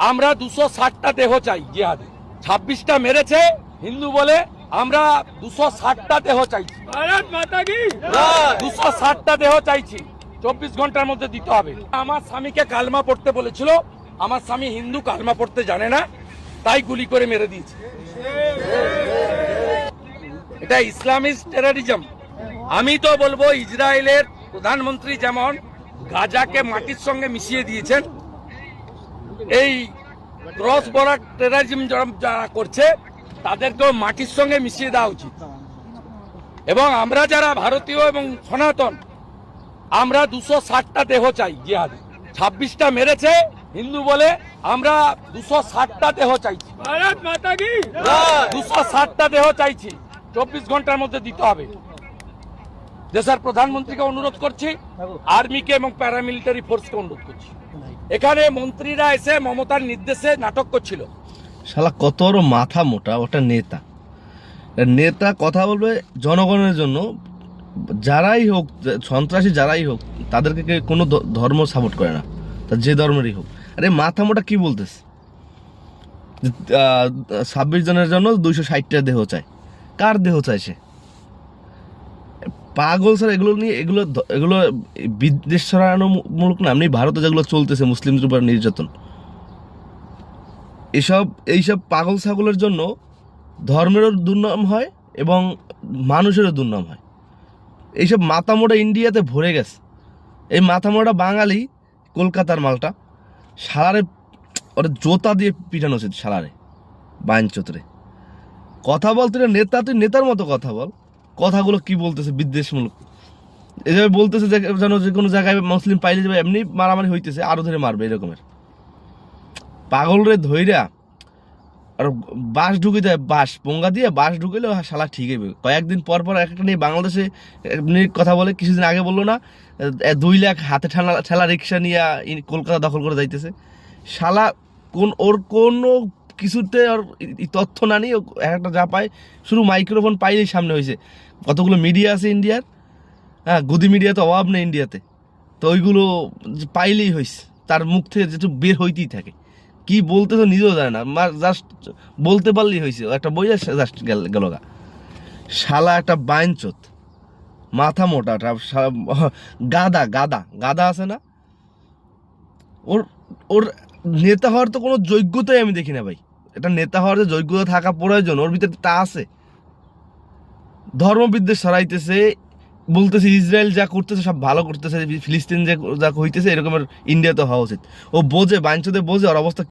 আমরা 260টা দেহ চাই জিহাদে। 26টা মেরেছে হিন্দু বলে, আমরা 260টা দেহ চাইছি। ভারত মাতা কি 260টা দেহ চাইছি, 24 ঘন্টার মধ্যে দিতে হবে। আমার স্বামীকে কালমা পড়তে বলেছিল, আমার স্বামী হিন্দু, কালমা পড়তে জানে না, তাই গুলি করে মেরে দিয়েছে। এটা ইসলামিস্ট টেররিজম। আমি তো বলবো ইসরায়েলের প্রধানমন্ত্রী যেমন গাজাকে মাটির সঙ্গে মিশিয়ে দিয়েছেন, এই ক্রস বর্ডার টেররিজম যারা করছে তাদেরকেও মাটির সঙ্গে মিশিয়ে দেওয়া উচিত। এবং আমরা যারা ভারতীয় এবং সনাতন, আমরা 260টা দেহ চাই জিহাদে। 26টা মেরেছে হিন্দু বলে, আমরা 260টা দেহ চাইছি। ভারত মাতা কি 260টা দেহ চাইছি, 24 ঘন্টার মধ্যে দিতে হবে। দেশের প্রধানমন্ত্রীকে অনুরোধ করছি, আর্মিকে এবং প্যারামিলিটারি ফোর্সকে অনুরোধ করছি। এখানে মন্ত্রীরা এসে মমতার নির্দেশে নাটক করছিল। শালা কত বড় মাথা মোটা, ওটা নেতা। নেতা কথা বলবে জনগণের জন্য, যারাই হোক, সন্ত্রাসী যারাই হোক, তাদেরকে কোনো ধর্ম সাপোর্ট করে না, তা যে ধর্মেরই হোক। আরে মাথা মোটা কি বলতেছে? 26 জনের জন্য 260টা দেহ চাই। কার দেহ চাইছে? পাগল স্যার। এগুলো নিয়ে এগুলো বিদ্বেষ ছড়ানোমূলক না। এমনি ভারতে যেগুলো চলতেছে মুসলিমদের উপর নির্যাতন, এইসব পাগল ছাগলের জন্য ধর্মেরও দুর্নাম হয় এবং মানুষেরও দুর্নাম হয়। এইসব মাথামোটা ইন্ডিয়াতে ভরে গেছে। এই মাথামোটা বাঙালি কলকাতার মালটা, সালারে ওরা জোতা দিয়ে পিটানো উচিত। সালারে বাইনচোতরে কথা বল, তুই নেতা, তুই নেতার মতো কথা বল। কথাগুলো কি বলতেছে বিদ্বেষমূলক। এভাবে বলতেছে যে যেন যে কোনো জায়গায় মুসলিম পাইলে যাবে, এমনি মারামারি হইতেছে, আরো ধরে মারবে এরকমের। পাগল রে ধইরা আর বাঁশ ঢুকে দেয়, বাঁশ পোঙ্গা দিয়ে বাঁশ ঢুকেলে শালা ঠিক হবে। কয়েকদিন পর পর একটা নিয়ে বাংলাদেশে কথা বলে, কিছুদিন আগে বললো না 2 লাখ হাতে ঠেলা রিক্সা নিয়ে কলকাতা দখল করে যাইতেছে। শালা ওর কোনো কিছুতে ওর তথ্য না নিয়ে একটা যা পায়, শুধু মাইক্রোফোন পাইলেই সামনে হয়েছে। কতগুলো মিডিয়া আছে ইন্ডিয়ার, হ্যাঁ, গদি মিডিয়া তো অভাব নেই ইন্ডিয়াতে, তো ওইগুলো পাইলেই হয়েছে। তার মুখ থেকে যেটু বের হইতেই থাকে। কি বলতে তো নিজেও জানে না, জাস্ট বলতে পারলেই হয়েছে। একটা বই জাস্ট গেল গা। শালা একটা বাইনচোত, মাথা মোটা, গাদা গাদা গাদা আছে না, ওর নেতা হওয়ার তো কোনো যোগ্যতাই আমি দেখি না ভাই। এটা নেতা হওয়ার যে যোগ্যতা থাকা প্রয়োজন, ওর ভিতরে তা আছে। ধর্মবিদ্বেষ ছড়াইতেছে, বলতেছে ইসরায়েল যা করতেছে সব ভালো করতেছে, ফিলিস্তিন যা হইতেছে এরকমের ইন্ডিয়া তো হওয়া উচিত। ও বোঝে, বাইনচোদে বোঝে ওর অবস্থা।